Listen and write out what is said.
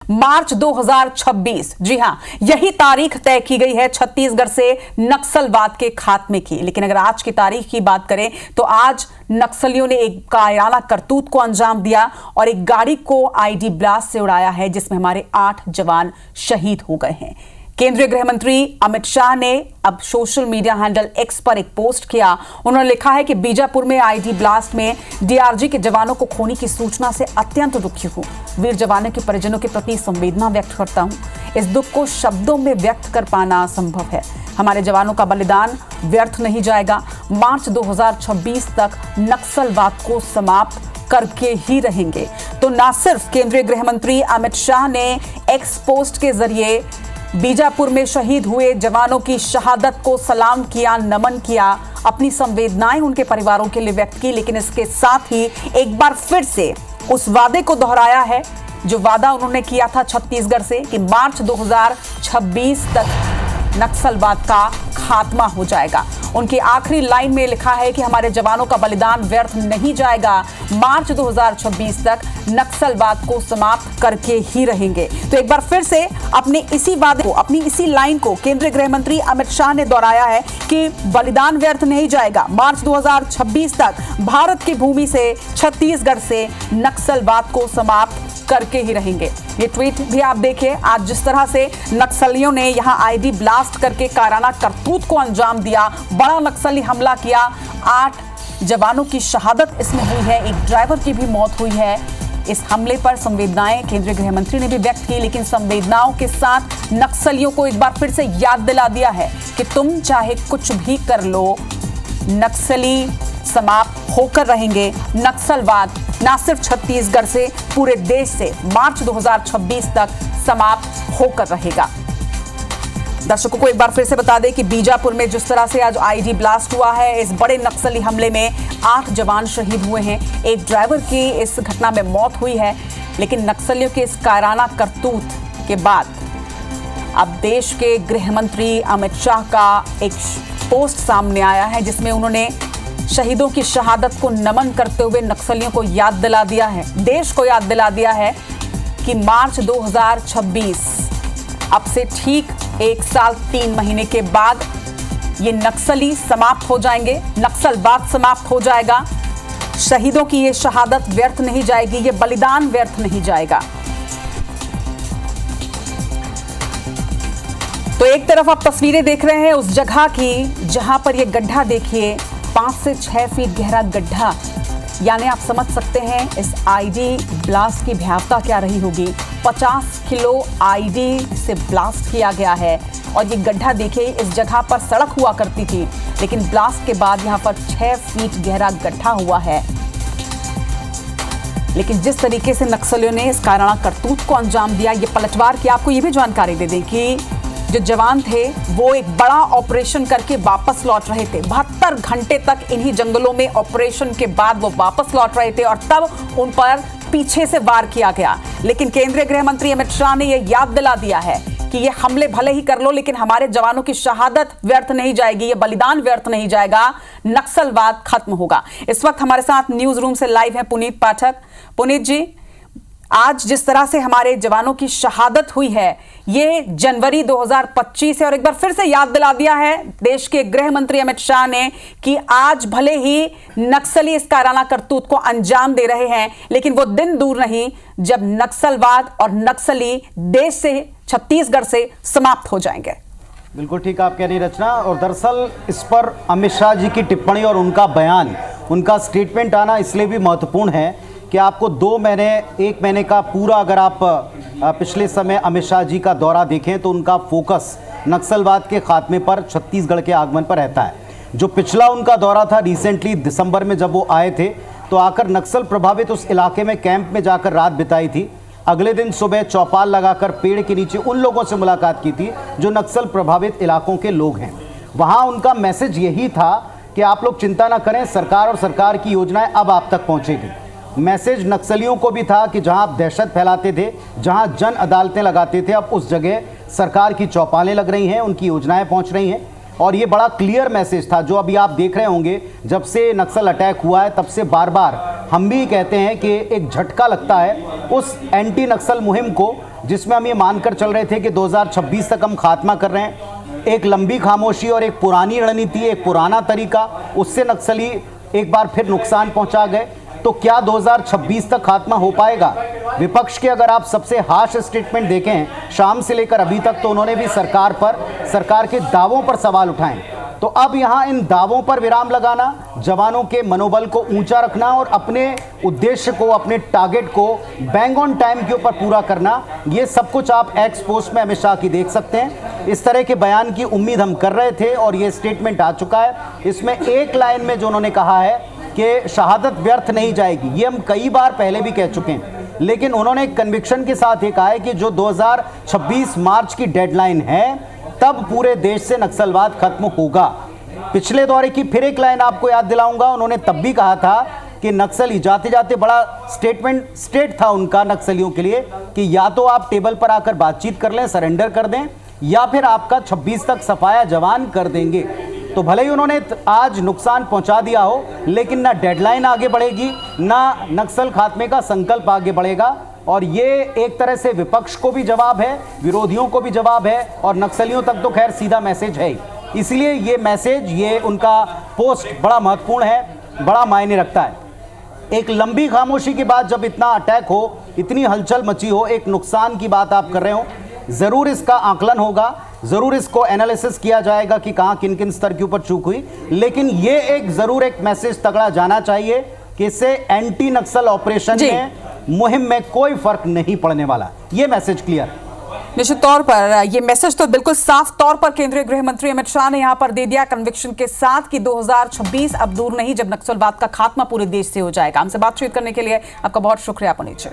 मार्च 2026। जी हां, यही तारीख तय की गई है छत्तीसगढ़ से नक्सलवाद के खात्मे की। लेकिन अगर आज की तारीख की बात करें तो आज नक्सलियों ने एक कायराना करतूत को अंजाम दिया और एक गाड़ी को आईडी ब्लास्ट से उड़ाया है, जिसमें हमारे 8 जवान शहीद हो गए हैं। केंद्रीय गृह मंत्री अमित शाह ने अब सोशल मीडिया हैंडल एक्स पर एक पोस्ट किया। उन्होंने लिखा है कि बीजापुर में आईडी ब्लास्ट में डीआरजी के जवानों को खोने की सूचना से अत्यंत दुखी हूं। वीर जवानों के परिजनों के प्रति संवेदना व्यक्त करता हूं। इस दुख को शब्दों में व्यक्त कर पाना असंभव है। हमारे जवानों का बलिदान व्यर्थ नहीं जाएगा। मार्च 2026 तक नक्सलवाद को समाप्त करके ही रहेंगे। तो ना सिर्फ केंद्रीय गृह मंत्री अमित शाह ने एक्स पोस्ट के जरिए बीजापुर में शहीद हुए जवानों की शहादत को सलाम किया, नमन किया, अपनी संवेदनाएं उनके परिवारों के लिए व्यक्त की, लेकिन इसके साथ ही एक बार फिर से उस वादे को दोहराया है जो वादा उन्होंने किया था छत्तीसगढ़ से कि मार्च 2026 तक नक्सलवाद का खात्मा हो जाएगा। उनकी आखिरी लाइन में लिखा है कि हमारे जवानों का बलिदान व्यर्थ नहीं जाएगा। मार्च 2026 तक नक्सलवाद को समाप्त करके ही रहेंगे। तो एक बार फिर से अपने इसी वादे को, अपनी इसी लाइन को केंद्रीय गृह मंत्री अमित शाह ने दोहराया है कि बलिदान व्यर्थ नहीं जाएगा। मार्च 2026 तक भारत की भूमि से, छत्तीसगढ़ से नक्सलवाद को समाप्त करके ही रहेंगे। ये ट्वीट भी आप देखिए। आज जिस तरह से नक्सलियों ने यहां आईडी ब्लास्ट करके कायराना करतूत को अंजाम दिया, बड़ा नक्सली हमला किया, 8 जवानों की शहादत इसमें हुई है, एक ड्राइवर की भी मौत हुई है। इस हमले पर संवेदनाएं केंद्रीय गृह मंत्री ने भी व्यक्त की, लेकिन संवेदनाओं के साथ नक्सलियों को एक बार फिर से याद दिला दिया है कि तुम चाहे कुछ भी कर लो, नक्सली समाप्त होकर रहेंगे। नक्सलवाद ना सिर्फ छत्तीसगढ़ से, पूरे देश से मार्च 2026 तक समाप्त होकर रहेगा। दर्शकों को एक बार फिर से बता दें कि बीजापुर में जिस तरह से आज आईडी ब्लास्ट हुआ है, इस बड़े नक्सली हमले में 8 जवान शहीद हुए हैं, एक ड्राइवर की इस घटना में मौत हुई है। लेकिन नक्सलियों के इस कायराना करतूत के बाद अब देश के गृह मंत्री अमित शाह का एक पोस्ट सामने आया है, जिसमें उन्होंने शहीदों की शहादत को नमन करते हुए नक्सलियों को याद दिला दिया है, देश को याद दिला दिया है कि मार्च 2026 अब से ठीक 1 साल 3 महीने के बाद ये नक्सली समाप्त हो जाएंगे, नक्सलवाद समाप्त हो जाएगा। शहीदों की ये शहादत व्यर्थ नहीं जाएगी, ये बलिदान व्यर्थ नहीं जाएगा। तो एक तरफ आप तस्वीरें देख रहे हैं उस जगह की जहां पर ये गड्ढा देखिए, 5 से 6 फीट गहरा गड्ढा, यानी आप समझ सकते हैं इस आईडी ब्लास्ट की भयावता क्या रही होगी। 50 किलो आईडी से ब्लास्ट किया गया है और ये गड्ढा देखिए, इस जगह पर सड़क हुआ करती थी, लेकिन ब्लास्ट के बाद यहाँ पर 6 फीट गहरा गड्ढा हुआ है। लेकिन जिस तरीके से नक्सलियों ने इस कायराना करतूत को अंजाम दिया, ये पलटवार की आपको ये भी जानकारी दे दें कि जो जवान थे वो एक बड़ा ऑपरेशन करके वापस लौट रहे थे। 72 घंटे तक इन्हीं जंगलों में ऑपरेशन के बाद वो वापस लौट रहे थे और तब उन पर पीछे से वार किया गया। लेकिन केंद्रीय गृह मंत्री अमित शाह ने यह याद दिला दिया है कि ये हमले भले ही कर लो, लेकिन हमारे जवानों की शहादत व्यर्थ नहीं जाएगी, ये बलिदान व्यर्थ नहीं जाएगा, नक्सलवाद खत्म होगा। इस वक्त हमारे साथ न्यूज रूम से लाइव है पुनीत पाठक। पुनीत जी, आज जिस तरह से हमारे जवानों की शहादत हुई है, ये जनवरी 2025 है और एक बार फिर से याद दिला दिया है देश के गृह मंत्री अमित शाह ने कि आज भले ही नक्सली इस कायराना करतूत को अंजाम दे रहे हैं, लेकिन वो दिन दूर नहीं जब नक्सलवाद और नक्सली देश से, छत्तीसगढ़ से समाप्त हो जाएंगे। बिल्कुल ठीक आप कह रही रचना। और दरअसल इस पर अमित शाह जी की टिप्पणी और उनका बयान, उनका स्टेटमेंट आना इसलिए भी महत्वपूर्ण है कि आपको 2 महीने, 1 महीने का पूरा अगर आप पिछले समय अमित शाह जी का दौरा देखें तो उनका फोकस नक्सलवाद के खात्मे पर, छत्तीसगढ़ के आगमन पर रहता है। जो पिछला उनका दौरा था रिसेंटली दिसंबर में, जब वो आए थे तो आकर नक्सल प्रभावित उस इलाके में कैंप में जाकर रात बिताई थी। अगले दिन सुबह चौपाल लगाकर पेड़ के नीचे उन लोगों से मुलाकात की थी जो नक्सल प्रभावित इलाकों के लोग हैं। वहाँ उनका मैसेज यही था कि आप लोग चिंता ना करें, सरकार और सरकार की योजनाएं अब आप तक पहुँचेगी। मैसेज नक्सलियों को भी था कि जहां आप दहशत फैलाते थे, जहां जन अदालतें लगाते थे, अब उस जगह सरकार की चौपालें लग रही हैं, उनकी योजनाएं पहुंच रही हैं। और ये बड़ा क्लियर मैसेज था जो अभी आप देख रहे होंगे। जब से नक्सल अटैक हुआ है तब से बार बार हम भी कहते हैं कि एक झटका लगता है उस एंटी नक्सल मुहिम को, जिसमें हम ये मानकर चल रहे थे कि 2026 तक हम खात्मा कर रहे हैं। एक लंबी खामोशी और एक पुरानी रणनीति, एक पुराना तरीका, उससे नक्सली एक बार फिर नुकसान पहुंचा गए। तो क्या 2026 तक खात्मा हो पाएगा? विपक्ष के अगर आप सबसे हार्श स्टेटमेंट देखें शाम से लेकर अभी तक, तो उन्होंने भी सरकार के दावों पर सवाल उठाए। तो अब यहाँ इन दावों पर विराम लगाना, जवानों के मनोबल को ऊंचा रखना और अपने उद्देश्य को, अपने टारगेट को बैंग ऑन टाइम के ऊपर पूरा करना, ये सब कुछ आप एक्स पोस्ट में अमित शाह की देख सकते हैं। इस तरह के बयान की उम्मीद हम कर रहे थे और ये स्टेटमेंट आ चुका है। इसमें एक लाइन में जो उन्होंने कहा है कि शहादत व्यर्थ नहीं जाएगी, ये हम कई बार पहले भी कह चुके हैं, लेकिन उन्होंने कन्विक्शन के साथ ये कहा है कि जो 2026 मार्च की डेडलाइन है तब पूरे देश से नक्सलवाद खत्म होगा। पिछले दौरे की फिर एक लाइन आपको याद दिलाऊंगा, उन्होंने तब भी कहा था कि नक्सली जाते जाते बड़ा स्टेट था उनका नक्सलियों के लिए कि या तो आप टेबल पर आकर बातचीत कर लें, सरेंडर कर दें, या फिर आपका 26 तक सफाया जवान कर देंगे। तो भले ही उन्होंने आज नुकसान पहुंचा दिया हो, लेकिन ना डेडलाइन आगे बढ़ेगी, ना नक्सल खात्मे का संकल्प आगे बढ़ेगा। और ये एक तरह से विपक्ष को भी जवाब है, विरोधियों को भी जवाब है, और नक्सलियों तक तो खैर सीधा मैसेज है। इसलिए ये मैसेज, ये उनका पोस्ट बड़ा महत्वपूर्ण है, बड़ा मायने रखता है। एक लंबी खामोशी के बाद जब इतना अटैक हो, इतनी हलचल मची हो, एक नुकसान की बात आप कर रहे हो, ज़रूर इसका आकलन होगा, ज़रूर इसको एनालिसिस किया जाएगा कि कहाँ किन किन स्तर के ऊपर चूक हुई। लेकिन ये एक ज़रूर एक मैसेज तगड़ा जाना चाहिए कि इससे एंटी नक्सल ऑपरेशन में, मुहिम में कोई फर्क नहीं पड़ने वाला। ये मैसेज क्लियर। निश्चित तौर पर ये मैसेज तो बिल्कुल साफ तौर पर केंद्रीय गृह मंत्री अमित शाह ने यहां पर दे दिया, कन्विक्शन के साथ कि 2026 अब दूर नहीं जब नक्सलवाद का खात्मा पूरे देश से हो जाएगा। हमसे बातचीत करने के लिए आपका बहुत शुक्रिया पुनीत जी।